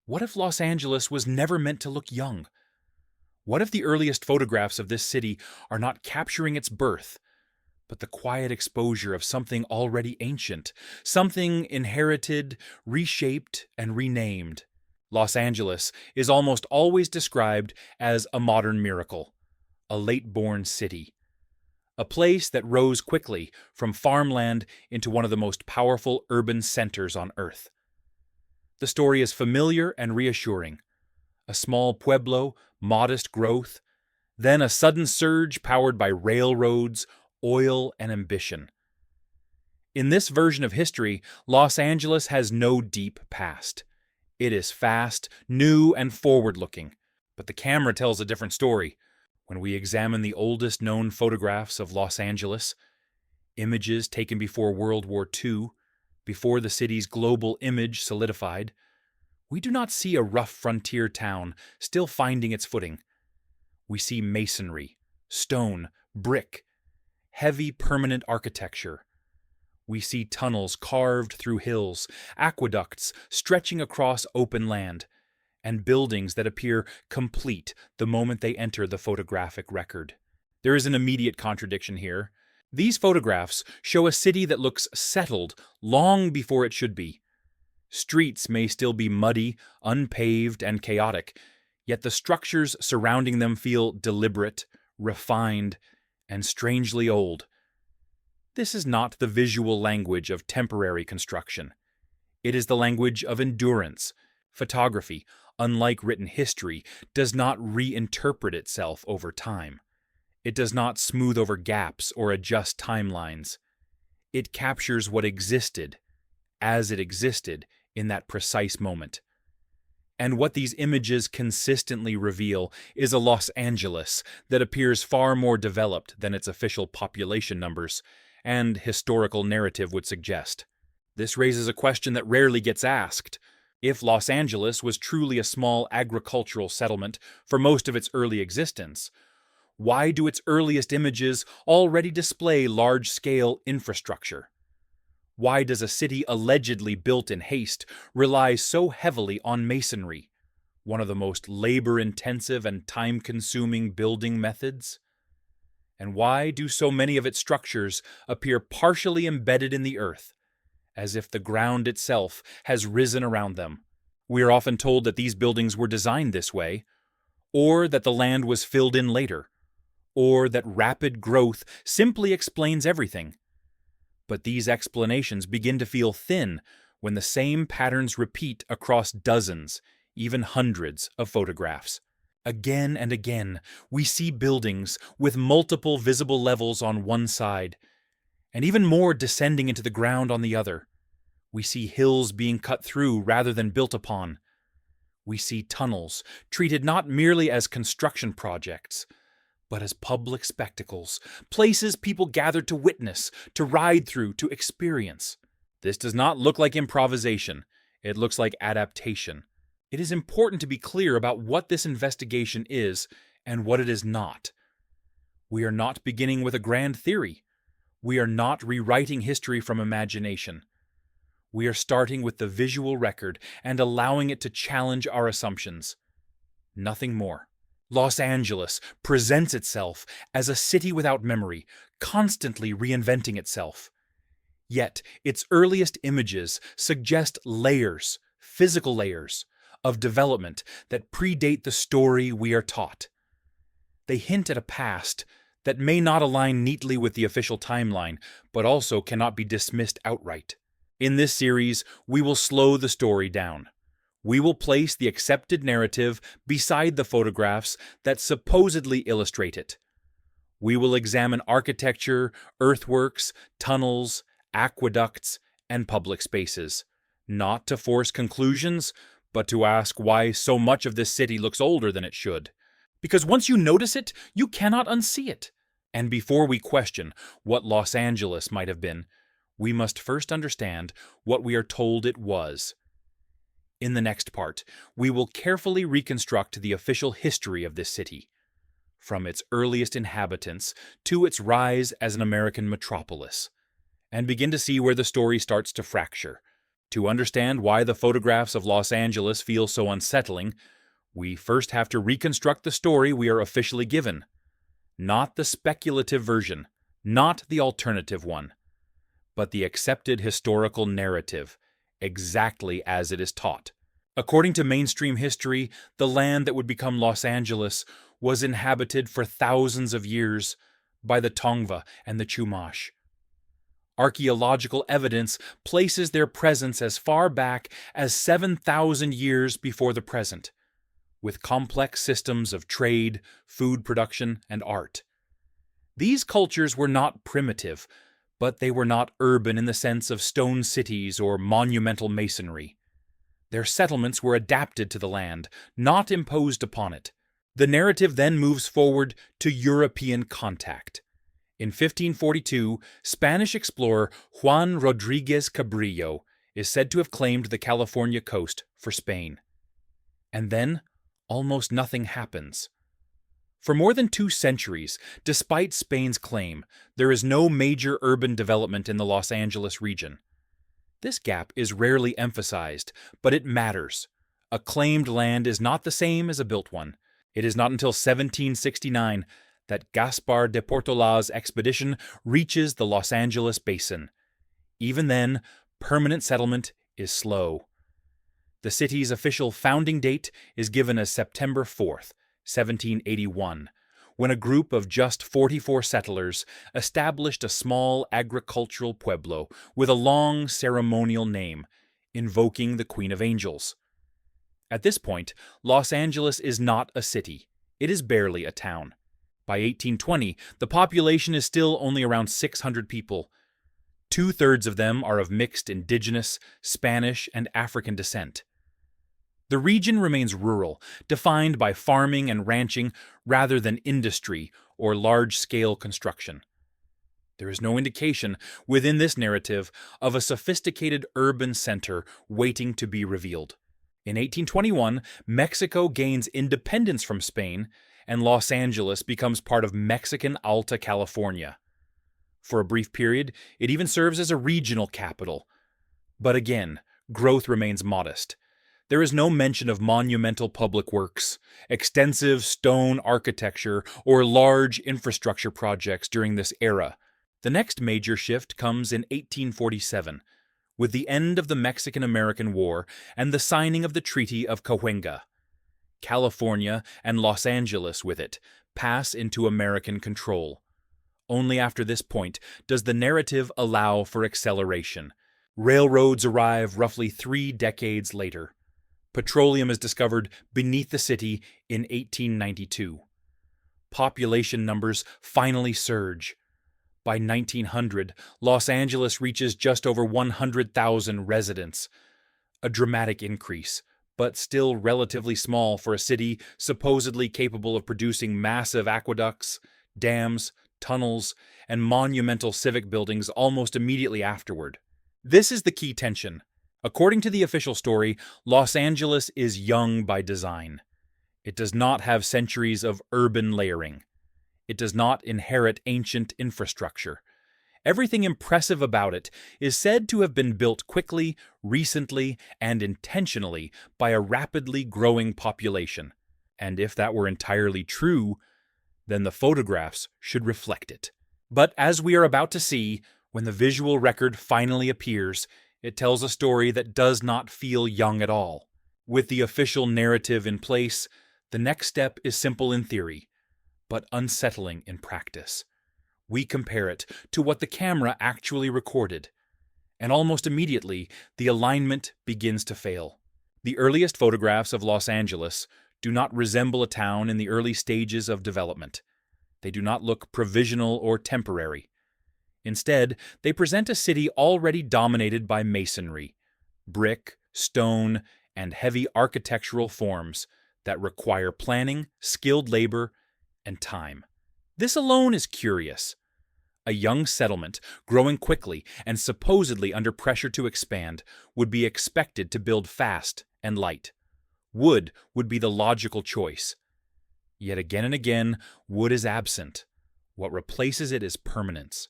What if Los Angeles was never meant to look young? What if the earliest photographs of this city are not capturing its birth, but the quiet exposure of something already ancient, something inherited, reshaped, and renamed? Los Angeles is almost always described as a modern miracle, a late-born city, a place that rose quickly from farmland into one of the most powerful urban centers on Earth. The story is familiar and reassuring. A small pueblo, modest growth, then a sudden surge powered by railroads, oil, and ambition. In this version of history, Los Angeles has no deep past. It is fast, new, and forward-looking. But the camera tells a different story. When we examine the oldest known photographs of Los Angeles, images taken before World War II, before the city's global image solidified, we do not see a rough frontier town still finding its footing. We see masonry, stone, brick, heavy permanent architecture. We see tunnels carved through hills, aqueducts stretching across open land, and buildings that appear complete the moment they enter the photographic record. There is an immediate contradiction here. These photographs show a city that looks settled long before it should be. Streets may still be muddy, unpaved, and chaotic, yet the structures surrounding them feel deliberate, refined, and strangely old. This is not the visual language of temporary construction. It is the language of endurance. Photography, unlike written history, does not reinterpret itself over time. It does not smooth over gaps or adjust timelines. It captures what existed, as it existed in that precise moment. And what these images consistently reveal is a Los Angeles that appears far more developed than its official population numbers and historical narrative would suggest. This raises a question that rarely gets asked. If Los Angeles was truly a small agricultural settlement for most of its early existence, why do its earliest images already display large-scale infrastructure? Why does a city allegedly built in haste rely so heavily on masonry, one of the most labor-intensive and time-consuming building methods? And why do so many of its structures appear partially embedded in the earth, as if the ground itself has risen around them? We are often told that these buildings were designed this way, or that the land was filled in later, or that rapid growth simply explains everything. But these explanations begin to feel thin when the same patterns repeat across dozens, even hundreds of photographs. Again and again, we see buildings with multiple visible levels on one side, and even more descending into the ground on the other. We see hills being cut through rather than built upon. We see tunnels treated not merely as construction projects, but as public spectacles, places people gathered to witness, to ride through, to experience. This does not look like improvisation. It looks like adaptation. It is important to be clear about what this investigation is and what it is not. We are not beginning with a grand theory. We are not rewriting history from imagination. We are starting with the visual record and allowing it to challenge our assumptions. Nothing more. Los Angeles presents itself as a city without memory, constantly reinventing itself. Yet, its earliest images suggest layers, physical layers, of development that predate the story we are taught. They hint at a past that may not align neatly with the official timeline, but also cannot be dismissed outright. In this series, we will slow the story down. We will place the accepted narrative beside the photographs that supposedly illustrate it. We will examine architecture, earthworks, tunnels, aqueducts, and public spaces, not to force conclusions, but to ask why so much of this city looks older than it should. Because once you notice it, you cannot unsee it. And before we question what Los Angeles might have been, we must first understand what we are told it was. In the next part, we will carefully reconstruct the official history of this city, from its earliest inhabitants to its rise as an American metropolis, and begin to see where the story starts to fracture, To understand why the photographs of Los Angeles feel so unsettling, we first have to reconstruct the story we are officially given. Not the speculative version, not the alternative one, but the accepted historical narrative, exactly as it is taught. According to mainstream history, the land that would become Los Angeles was inhabited for thousands of years by the Tongva and the Chumash. Archaeological evidence places their presence as far back as 7,000 years before the present, with complex systems of trade, food production, and art. These cultures were not primitive, but they were not urban in the sense of stone cities or monumental masonry. Their settlements were adapted to the land, not imposed upon it. The narrative then moves forward to European contact. In 1542, Spanish explorer Juan Rodriguez Cabrillo is said to have claimed the California coast for Spain. And then, almost nothing happens. For more than 2 centuries, despite Spain's claim, there is no major urban development in the Los Angeles region. This gap is rarely emphasized, but it matters. A claimed land is not the same as a built one. It is not until 1769 that Gaspar de Portola's expedition reaches the Los Angeles basin. Even then, permanent settlement is slow. The city's official founding date is given as September 4th, 1781, when a group of just 44 settlers established a small agricultural pueblo with a long ceremonial name, invoking the Queen of Angels. At this point, Los Angeles is not a city. It is barely a town. By 1820, the population is still only around 600 people. 2/3 of them are of mixed indigenous, Spanish, and African descent. The region remains rural, defined by farming and ranching rather than industry or large-scale construction. There is no indication within this narrative of a sophisticated urban center waiting to be revealed. In 1821, Mexico gains independence from Spain, and Los Angeles becomes part of Mexican Alta California. For a brief period, it even serves as a regional capital. But again, growth remains modest. There is no mention of monumental public works, extensive stone architecture, or large infrastructure projects during this era. The next major shift comes in 1847, with the end of the Mexican-American War and the signing of the Treaty of Cahuenga. California, and Los Angeles with it, pass into American control. Only after this point does the narrative allow for acceleration. Railroads arrive roughly 3 decades later. Petroleum is discovered beneath the city in 1892. Population numbers finally surge. By 1900, Los Angeles reaches just over 100,000 residents. A dramatic increase, but still relatively small for a city supposedly capable of producing massive aqueducts, dams, tunnels, and monumental civic buildings almost immediately afterward. This is the key tension. According to the official story, Los Angeles is young by design. It does not have centuries of urban layering. It does not inherit ancient infrastructure. Everything impressive about it is said to have been built quickly, recently, and intentionally by a rapidly growing population. And if that were entirely true, then the photographs should reflect it. But as we are about to see, when the visual record finally appears, it tells a story that does not feel young at all. With the official narrative in place, the next step is simple in theory, but unsettling in practice. We compare it to what the camera actually recorded, and almost immediately, the alignment begins to fail. The earliest photographs of Los Angeles do not resemble a town in the early stages of development. They do not look provisional or temporary. Instead, they present a city already dominated by masonry, brick, stone, and heavy architectural forms that require planning, skilled labor, and time. This alone is curious. A young settlement, growing quickly and supposedly under pressure to expand, would be expected to build fast and light. Wood would be the logical choice. Yet again and again, wood is absent. What replaces it is permanence.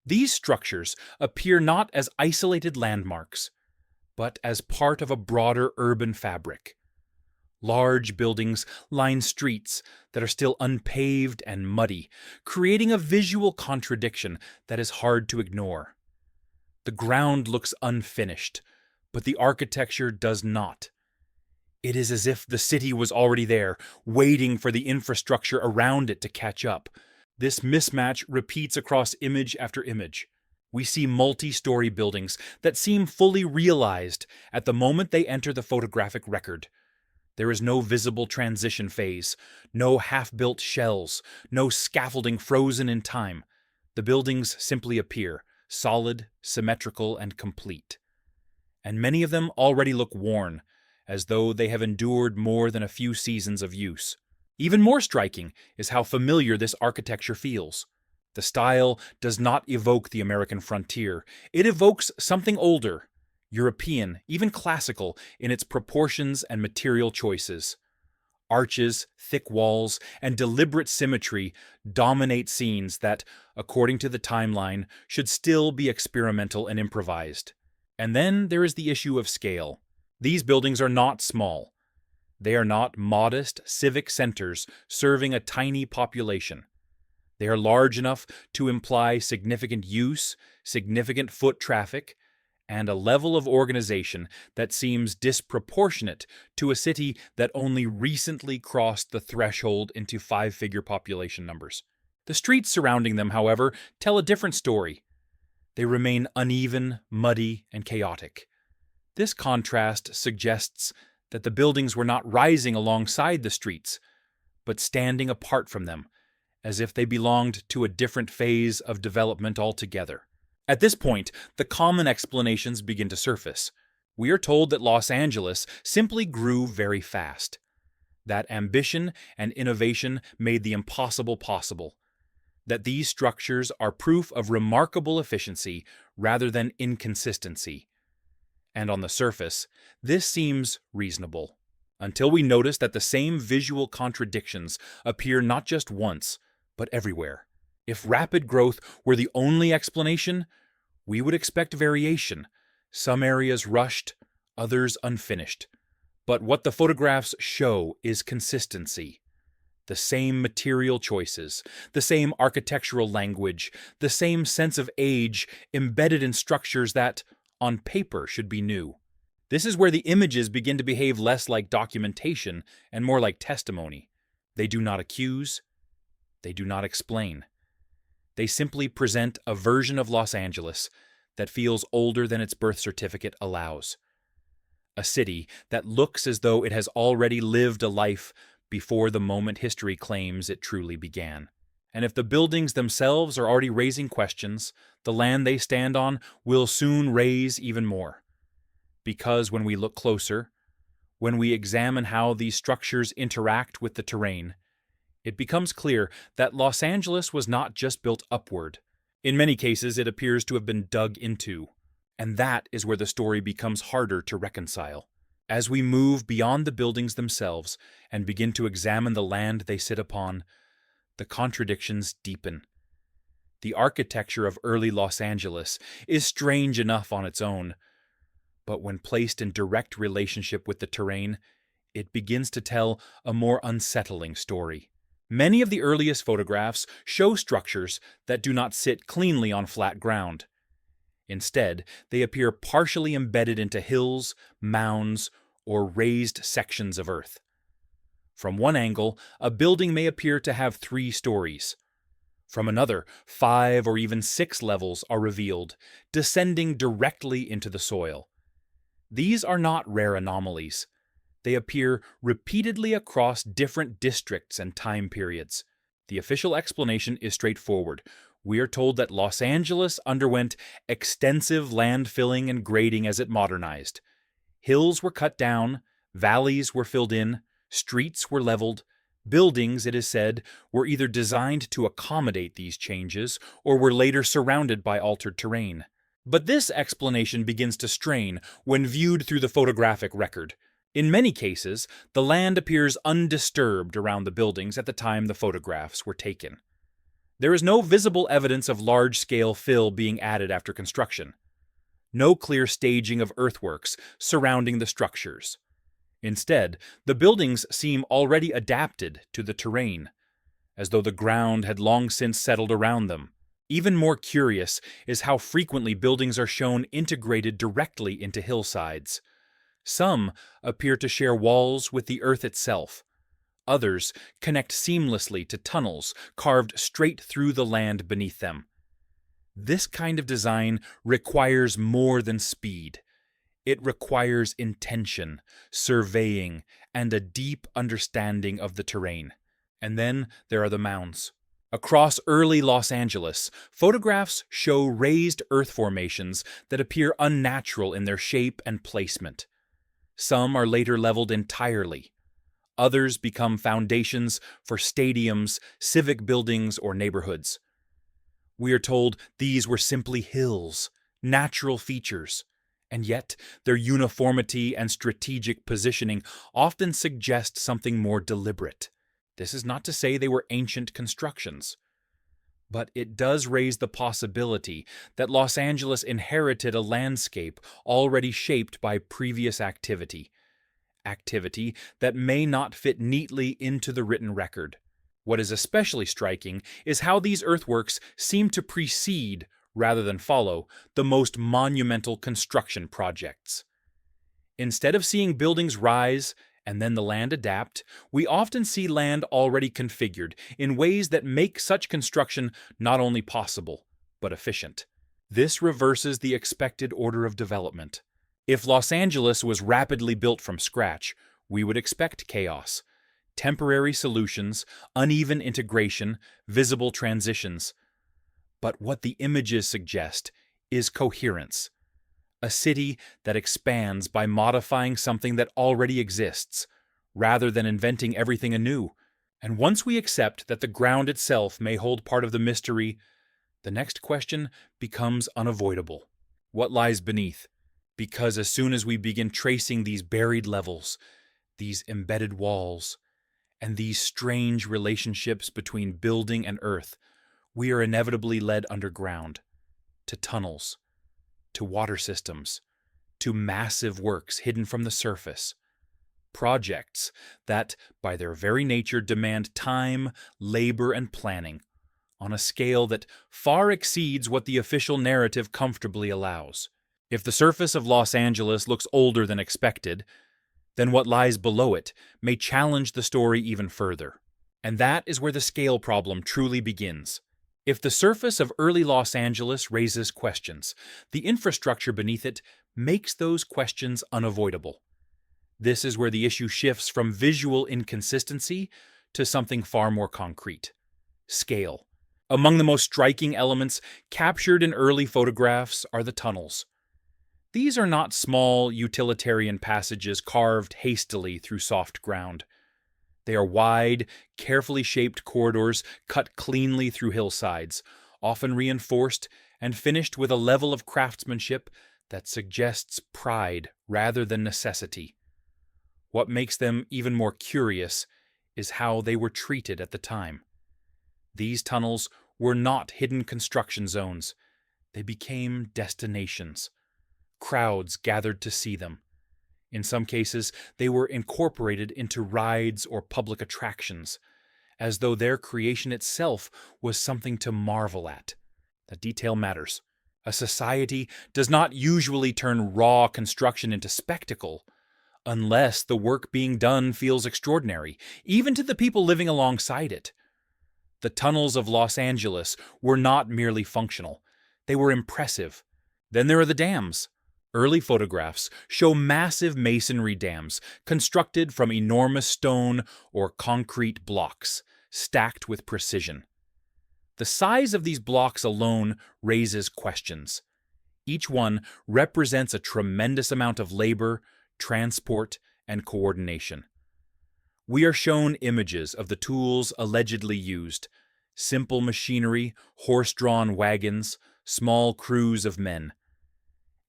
These structures appear not as isolated landmarks, but as part of a broader urban fabric. Large buildings line streets that are still unpaved and muddy, creating a visual contradiction that is hard to ignore. The ground looks unfinished, but the architecture does not. It is as if the city was already there, waiting for the infrastructure around it to catch up. This mismatch repeats across image after image. We see multi-story buildings that seem fully realized at the moment they enter the photographic record. There is no visible transition phase, no half-built shells, no scaffolding frozen in time. The buildings simply appear, solid, symmetrical, and complete. And many of them already look worn, as though they have endured more than a few seasons of use. Even more striking is how familiar this architecture feels. The style does not evoke the American frontier. It evokes something older, European, even classical, in its proportions and material choices. Arches, thick walls, and deliberate symmetry dominate scenes that, according to the timeline, should still be experimental and improvised. And then there is the issue of scale. These buildings are not small. They are not modest civic centers serving a tiny population. They are large enough to imply significant use, significant foot traffic, and a level of organization that seems disproportionate to a city that only recently crossed the threshold into five-figure population numbers. The streets surrounding them, however, tell a different story. They remain uneven, muddy, and chaotic. This contrast suggests that the buildings were not rising alongside the streets, but standing apart from them, as if they belonged to a different phase of development altogether. At this point, the common explanations begin to surface. We are told that Los Angeles simply grew very fast, that ambition and innovation made the impossible possible, that these structures are proof of remarkable efficiency rather than inconsistency. And on the surface, this seems reasonable, until we notice that the same visual contradictions appear not just once, but everywhere. If rapid growth were the only explanation, we would expect variation, some areas rushed, others unfinished. But what the photographs show is consistency. The same material choices, the same architectural language, the same sense of age embedded in structures that, on paper, should be new. This is where the images begin to behave less like documentation and more like testimony. They do not accuse, they do not explain. They simply present a version of Los Angeles that feels older than its birth certificate allows. A city that looks as though it has already lived a life before the moment history claims it truly began. And if the buildings themselves are already raising questions, the land they stand on will soon raise even more. Because when we look closer, when we examine how these structures interact with the terrain, it becomes clear that Los Angeles was not just built upward. In many cases, it appears to have been dug into. And that is where the story becomes harder to reconcile. As we move beyond the buildings themselves and begin to examine the land they sit upon, the contradictions deepen. The architecture of early Los Angeles is strange enough on its own, but when placed in direct relationship with the terrain, it begins to tell a more unsettling story. Many of the earliest photographs show structures that do not sit cleanly on flat ground. Instead, they appear partially embedded into hills, mounds, or raised sections of earth. From one angle, a building may appear to have 3 stories. From another, 5 or even 6 levels are revealed, descending directly into the soil. These are not rare anomalies. They appear repeatedly across different districts and time periods. The official explanation is straightforward. We are told that Los Angeles underwent extensive landfilling and grading as it modernized. Hills were cut down, valleys were filled in, streets were leveled. Buildings, it is said, were either designed to accommodate these changes or were later surrounded by altered terrain. But this explanation begins to strain when viewed through the photographic record. In many cases, the land appears undisturbed around the buildings at the time the photographs were taken. There is no visible evidence of large-scale fill being added after construction. no clear staging of earthworks surrounding the structures. Instead, the buildings seem already adapted to the terrain, as though the ground had long since settled around them. Even more curious is how frequently buildings are shown integrated directly into hillsides. Some appear to share walls with the earth itself. Others connect seamlessly to tunnels carved straight through the land beneath them. This kind of design requires more than speed. It requires intention, surveying, and a deep understanding of the terrain. And then there are the mounds. Across early Los Angeles, photographs show raised earth formations that appear unnatural in their shape and placement. Some are later leveled entirely. Others become foundations for stadiums, civic buildings, or neighborhoods. We are told these were simply hills, natural features, and yet their uniformity and strategic positioning often suggest something more deliberate. This is not to say they were ancient constructions, but it does raise the possibility that Los Angeles inherited a landscape already shaped by previous activity that may not fit neatly into the written record. What is especially striking is how these earthworks seem to precede, rather than follow, the most monumental construction projects. Instead of seeing buildings rise and then the land adapt, we often see land already configured in ways that make such construction not only possible, but efficient. This reverses the expected order of development. If Los Angeles was rapidly built from scratch, we would expect chaos, temporary solutions, uneven integration, visible transitions. But what the images suggest is coherence. A city that expands by modifying something that already exists, rather than inventing everything anew. And once we accept that the ground itself may hold part of the mystery, the next question becomes unavoidable. What lies beneath? Because as soon as we begin tracing these buried levels, these embedded walls, and these strange relationships between building and earth, we are inevitably led underground, to tunnels, to water systems, to massive works hidden from the surface. Projects that, by their very nature, demand time, labor, and planning on a scale that far exceeds what the official narrative comfortably allows. If the surface of Los Angeles looks older than expected, then what lies below it may challenge the story even further. And that is where the scale problem truly begins. If the surface of early Los Angeles raises questions, the infrastructure beneath it makes those questions unavoidable. This is where the issue shifts from visual inconsistency to something far more concrete: scale. Among the most striking elements captured in early photographs are the tunnels. These are not small, utilitarian passages carved hastily through soft ground. They are wide, carefully shaped corridors cut cleanly through hillsides, often reinforced and finished with a level of craftsmanship that suggests pride rather than necessity. What makes them even more curious is how they were treated at the time. These tunnels were not hidden construction zones. They became destinations. Crowds gathered to see them. In some cases, they were incorporated into rides or public attractions, as though their creation itself was something to marvel at. The detail matters. A society does not usually turn raw construction into spectacle, unless the work being done feels extraordinary, even to the people living alongside it. The tunnels of Los Angeles were not merely functional. They were impressive. Then there are the dams. Early photographs show massive masonry dams constructed from enormous stone or concrete blocks, stacked with precision. The size of these blocks alone raises questions. Each one represents a tremendous amount of labor, transport, and coordination. We are shown images of the tools allegedly used: simple machinery, horse-drawn wagons, small crews of men.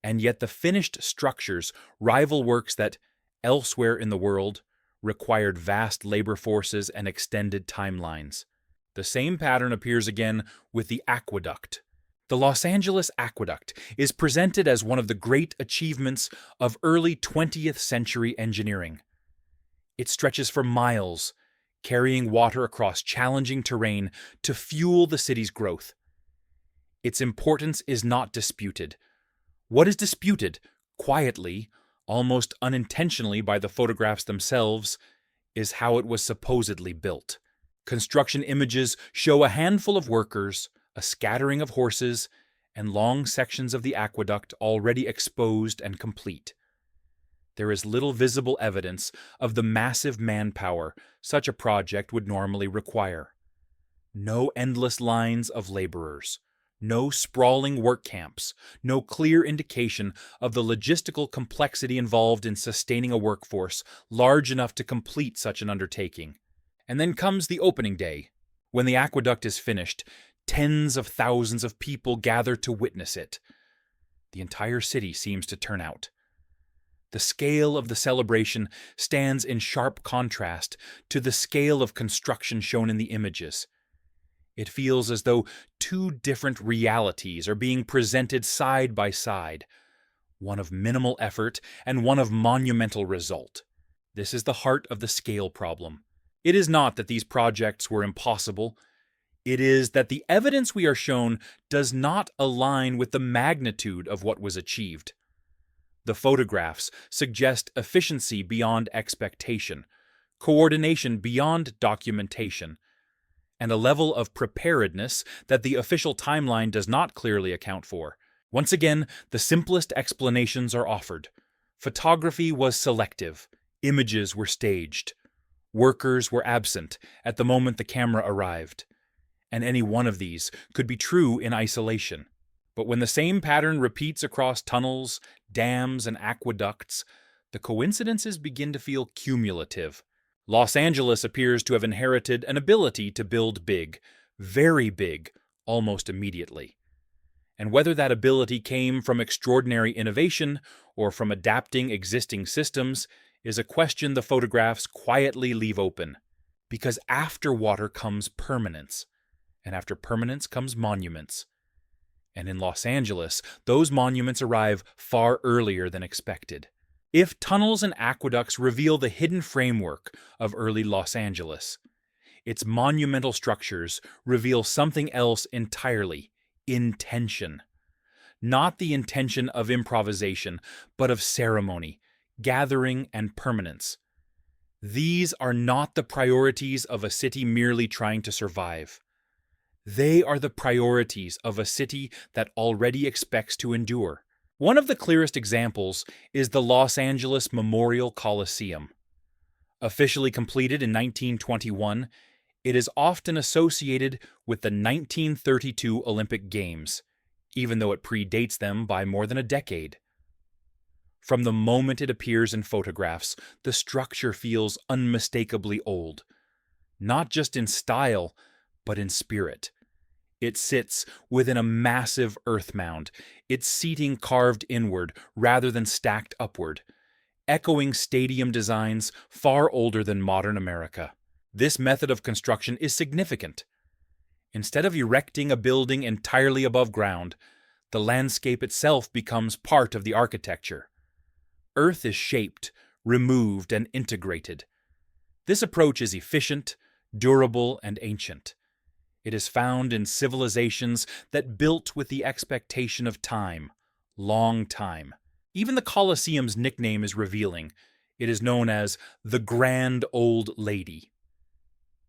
And yet the finished structures rival works that, elsewhere in the world, required vast labor forces and extended timelines. The same pattern appears again with the aqueduct. The Los Angeles Aqueduct is presented as one of the great achievements of early 20th century engineering. It stretches for miles, carrying water across challenging terrain to fuel the city's growth. Its importance is not disputed. What is disputed, quietly, almost unintentionally by the photographs themselves, is how it was supposedly built. Construction images show a handful of workers, a scattering of horses, and long sections of the aqueduct already exposed and complete. There is little visible evidence of the massive manpower such a project would normally require. No endless lines of laborers, no sprawling work camps, no clear indication of the logistical complexity involved in sustaining a workforce large enough to complete such an undertaking. And then comes the opening day. When the aqueduct is finished, tens of thousands of people gather to witness it. The entire city seems to turn out. The scale of the celebration stands in sharp contrast to the scale of construction shown in the images. It feels as though two different realities are being presented side by side, one of minimal effort and one of monumental result. This is the heart of the scale problem. It is not that these projects were impossible. It is that the evidence we are shown does not align with the magnitude of what was achieved. The photographs suggest efficiency beyond expectation, coordination beyond documentation, and a level of preparedness that the official timeline does not clearly account for. Once again, the simplest explanations are offered. Photography was selective. Images were staged. Workers were absent at the moment the camera arrived. And any one of these could be true in isolation. But when the same pattern repeats across tunnels, dams, and aqueducts, the coincidences begin to feel cumulative. Los Angeles appears to have inherited an ability to build big, very big, almost immediately. And whether that ability came from extraordinary innovation or from adapting existing systems is a question the photographs quietly leave open. Because after water comes permanence, and after permanence comes monuments. And in Los Angeles, those monuments arrive far earlier than expected. If tunnels and aqueducts reveal the hidden framework of early Los Angeles, its monumental structures reveal something else entirely: intention. Not the intention of improvisation, but of ceremony, gathering, and permanence. These are not the priorities of a city merely trying to survive. They are the priorities of a city that already expects to endure. One of the clearest examples is the Los Angeles Memorial Coliseum. Officially completed in 1921, it is often associated with the 1932 Olympic Games, even though it predates them by more than a decade. From the moment it appears in photographs, the structure feels unmistakably old, not just in style, but in spirit. It sits within a massive earth mound, its seating carved inward rather than stacked upward, echoing stadium designs far older than modern America. This method of construction is significant. Instead of erecting a building entirely above ground, the landscape itself becomes part of the architecture. Earth is shaped, removed, and integrated. This approach is efficient, durable, and ancient. It is found in civilizations that built with the expectation of time, long time. Even the Colosseum's nickname is revealing. It is known as the Grand Old Lady.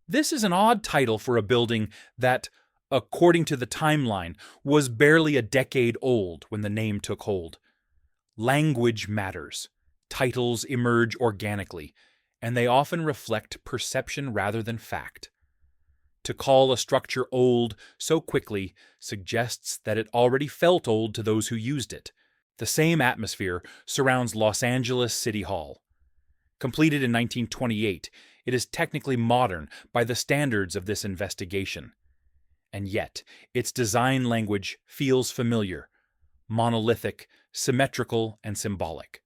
This is an odd title for a building that, according to the timeline, was barely a decade old when the name took hold. Language matters. Titles emerge organically, and they often reflect perception rather than fact. To call a structure old so quickly suggests that it already felt old to those who used it. The same atmosphere surrounds Los Angeles City Hall. Completed in 1928, it is technically modern by the standards of this investigation. And yet, its design language feels familiar, monolithic, symmetrical, and symbolic.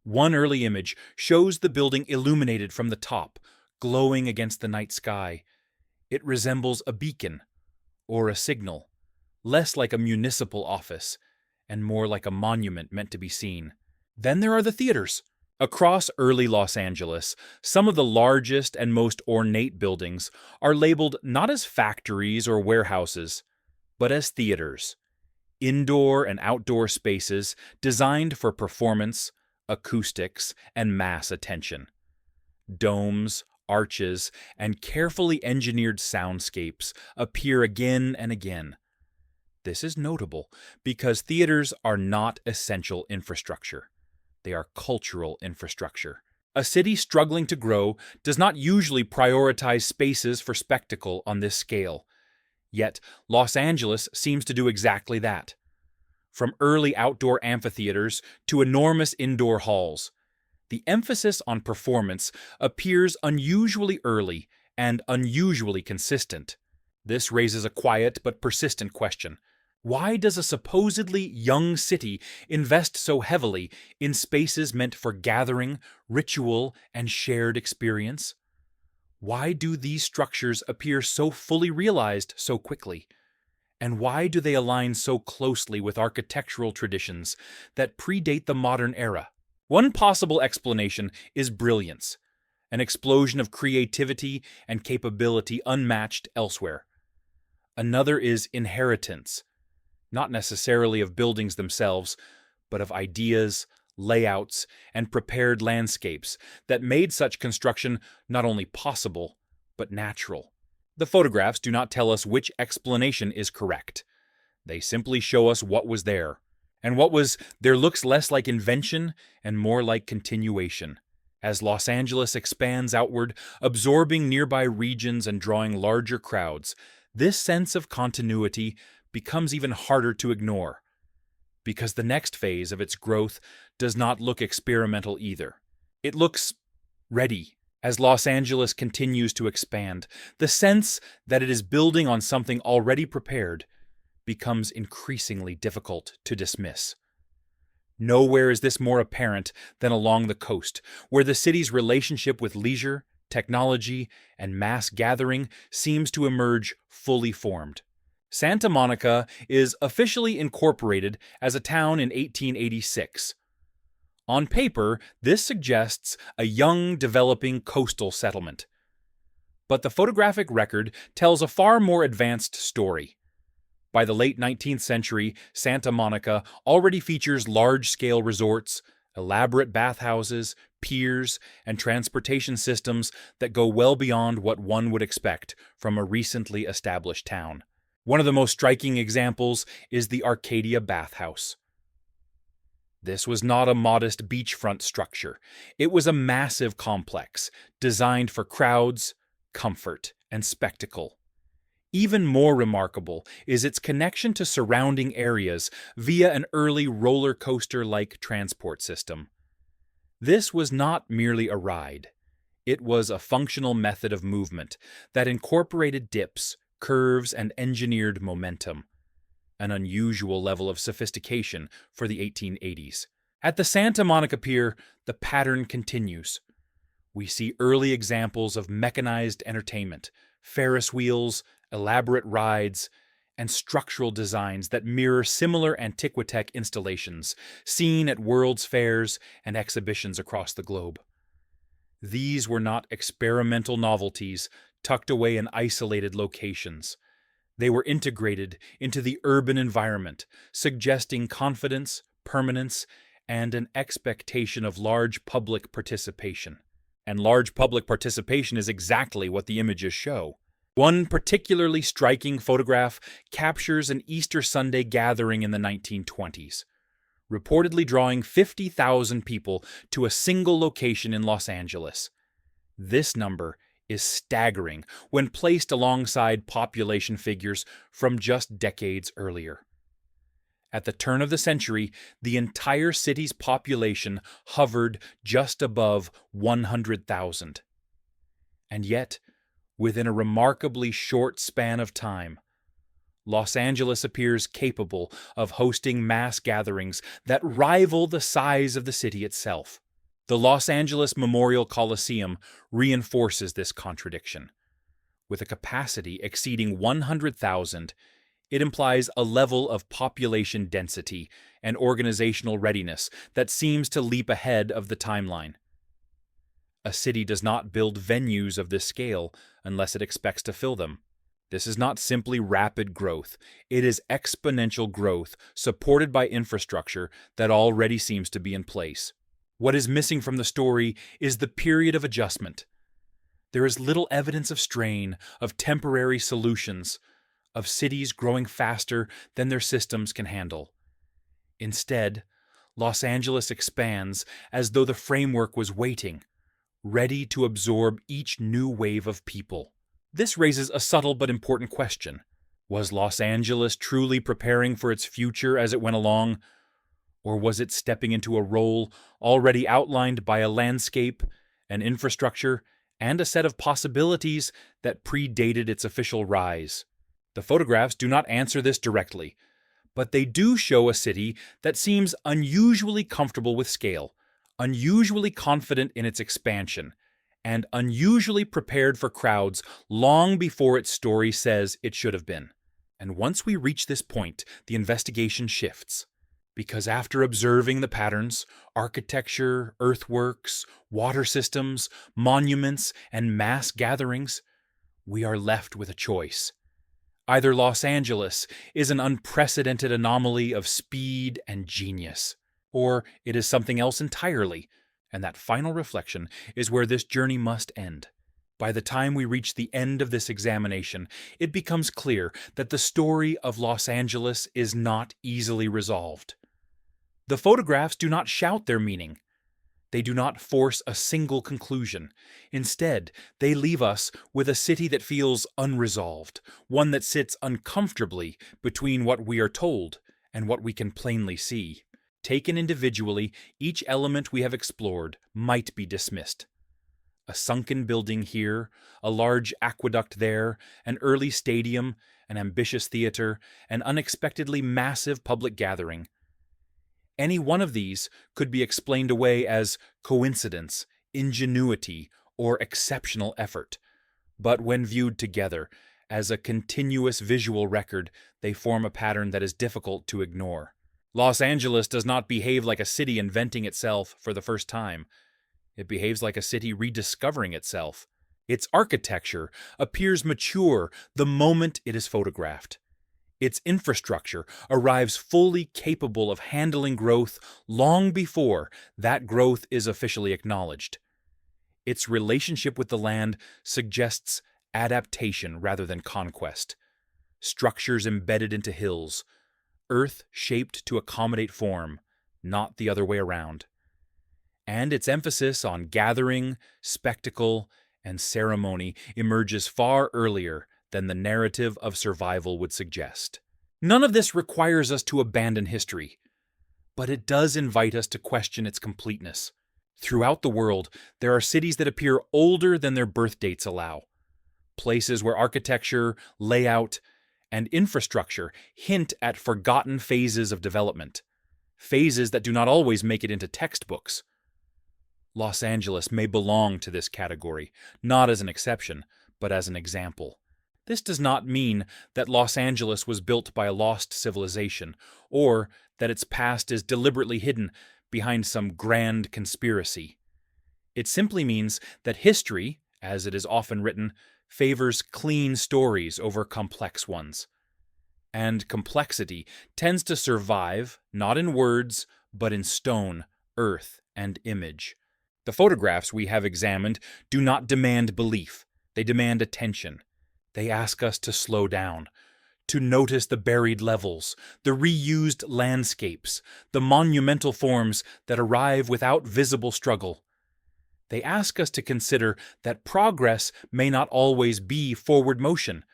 One early image shows the building illuminated from the top, glowing against the night sky. It resembles a beacon or a signal, less like a municipal office, and more like a monument meant to be seen. Then there are the theaters. Across early Los Angeles, some of the largest and most ornate buildings are labeled not as factories or warehouses, but as theaters, indoor and outdoor spaces designed for performance, acoustics, and mass attention. Domes, arches, and carefully engineered soundscapes appear again and again. This is notable because theaters are not essential infrastructure. They are cultural infrastructure. A city struggling to grow does not usually prioritize spaces for spectacle on this scale. Yet, Los Angeles seems to do exactly that. From early outdoor amphitheaters to enormous indoor halls, the emphasis on performance appears unusually early and unusually consistent. This raises a quiet but persistent question. Why does a supposedly young city invest so heavily in spaces meant for gathering, ritual, and shared experience? Why do these structures appear so fully realized so quickly? And why do they align so closely with architectural traditions that predate the modern era? One possible explanation is brilliance, an explosion of creativity and capability unmatched elsewhere. Another is inheritance, not necessarily of buildings themselves, but of ideas, layouts, and prepared landscapes that made such construction not only possible, but natural. The photographs do not tell us which explanation is correct. They simply show us what was there. And what was there looks less like invention and more like continuation. As Los Angeles expands outward, absorbing nearby regions and drawing larger crowds, this sense of continuity becomes even harder to ignore, because the next phase of its growth does not look experimental either. It looks ready. As Los Angeles continues to expand, the sense that it is building on something already prepared becomes increasingly difficult to dismiss. Nowhere is this more apparent than along the coast, where the city's relationship with leisure, technology, and mass gathering seems to emerge fully formed. Santa Monica is officially incorporated as a town in 1886. On paper, this suggests a young, developing coastal settlement. But the photographic record tells a far more advanced story. By the late 19th century, Santa Monica already features large-scale resorts, elaborate bathhouses, piers, and transportation systems that go well beyond what one would expect from a recently established town. One of the most striking examples is the Arcadia Bathhouse. This was not a modest beachfront structure. It was a massive complex, designed for crowds, comfort, and spectacle. Even more remarkable is its connection to surrounding areas via an early roller coaster-like transport system. This was not merely a ride. It was a functional method of movement that incorporated dips, curves, and engineered momentum, an unusual level of sophistication for the 1880s. At the Santa Monica Pier, the pattern continues. We see early examples of mechanized entertainment, Ferris wheels, elaborate rides, and structural designs that mirror similar Antiquitech installations seen at World's Fairs and exhibitions across the globe. These were not experimental novelties tucked away in isolated locations. They were integrated into the urban environment, suggesting confidence, permanence, and an expectation of large public participation. And large public participation is exactly what the images show. One particularly striking photograph captures an Easter Sunday gathering in the 1920s, reportedly drawing 50,000 people to a single location in Los Angeles. This number is staggering when placed alongside population figures from just decades earlier. At the turn of the century, the entire city's population hovered just above 100,000. And yet, within a remarkably short span of time, Los Angeles appears capable of hosting mass gatherings that rival the size of the city itself. The Los Angeles Memorial Coliseum reinforces this contradiction. With a capacity exceeding 100,000, It implies a level of population density and organizational readiness that seems to leap ahead of the timeline. A city does not build venues of this scale unless it expects to fill them. This is not simply rapid growth. It is exponential growth supported by infrastructure that already seems to be in place. What is missing from the story is the period of adjustment. There is little evidence of strain, of temporary solutions, of cities growing faster than their systems can handle. Instead, Los Angeles expands as though the framework was waiting, ready to absorb each new wave of people. This raises a subtle but important question. Was Los Angeles truly preparing for its future as it went along? Or was it stepping into a role already outlined by a landscape, an infrastructure, and a set of possibilities that predated its official rise? The photographs do not answer this directly, but they do show a city that seems unusually comfortable with scale, unusually confident in its expansion, and unusually prepared for crowds long before its story says it should have been. And once we reach this point, the investigation shifts. Because after observing the patterns, architecture, earthworks, water systems, monuments, and mass gatherings, we are left with a choice. Either Los Angeles is an unprecedented anomaly of speed and genius, or it is something else entirely, and that final reflection is where this journey must end. By the time we reach the end of this examination, it becomes clear that the story of Los Angeles is not easily resolved. The photographs do not shout their meaning. They do not force a single conclusion. Instead, they leave us with a city that feels unresolved, one that sits uncomfortably between what we are told and what we can plainly see. Taken individually, each element we have explored might be dismissed. A sunken building here, a large aqueduct there, an early stadium, an ambitious theater, an unexpectedly massive public gathering. Any one of these could be explained away as coincidence, ingenuity, or exceptional effort. But when viewed together, as a continuous visual record, they form a pattern that is difficult to ignore. Los Angeles does not behave like a city inventing itself for the first time. It behaves like a city rediscovering itself. Its architecture appears mature the moment it is photographed. Its infrastructure arrives fully capable of handling growth long before that growth is officially acknowledged. Its relationship with the land suggests adaptation rather than conquest. Structures embedded into hills, earth shaped to accommodate form, not the other way around. And its emphasis on gathering, spectacle, and ceremony emerges far earlier than the narrative of survival would suggest. None of this requires us to abandon history, but it does invite us to question its completeness. Throughout the world, there are cities that appear older than their birth dates allow, places where architecture, layout, and infrastructure hint at forgotten phases of development, phases that do not always make it into textbooks. Los Angeles may belong to this category, not as an exception, but as an example. This does not mean that Los Angeles was built by a lost civilization, or that its past is deliberately hidden behind some grand conspiracy. It simply means that history, as it is often written, favors clean stories over complex ones. And complexity tends to survive, not in words, but in stone, earth, and image. The photographs we have examined do not demand belief. They demand attention. They ask us to slow down, to notice the buried levels, the reused landscapes, the monumental forms that arrive without visible struggle. They ask us to consider that progress may not always be forward motion,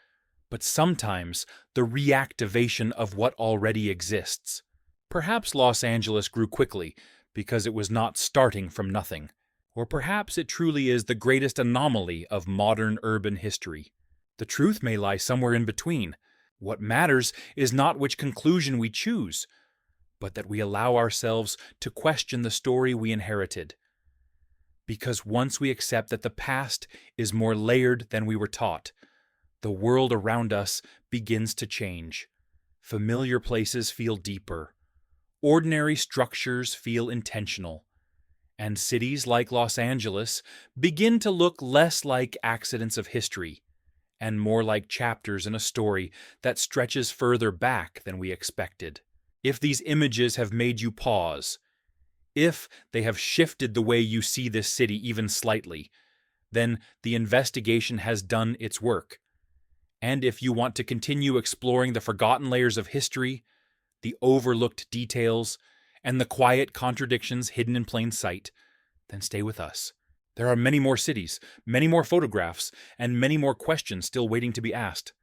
but sometimes the reactivation of what already exists. Perhaps Los Angeles grew quickly because it was not starting from nothing. Or perhaps it truly is the greatest anomaly of modern urban history. The truth may lie somewhere in between. What matters is not which conclusion we choose, but that we allow ourselves to question the story we inherited. Because once we accept that the past is more layered than we were taught, the world around us begins to change. Familiar places feel deeper. Ordinary structures feel intentional. And cities like Los Angeles begin to look less like accidents of history and more like chapters in a story that stretches further back than we expected. If these images have made you pause, if they have shifted the way you see this city even slightly, then the investigation has done its work. And if you want to continue exploring the forgotten layers of history, the overlooked details, and the quiet contradictions hidden in plain sight, then stay with us. There are many more cities, many more photographs, and many more questions still waiting to be asked.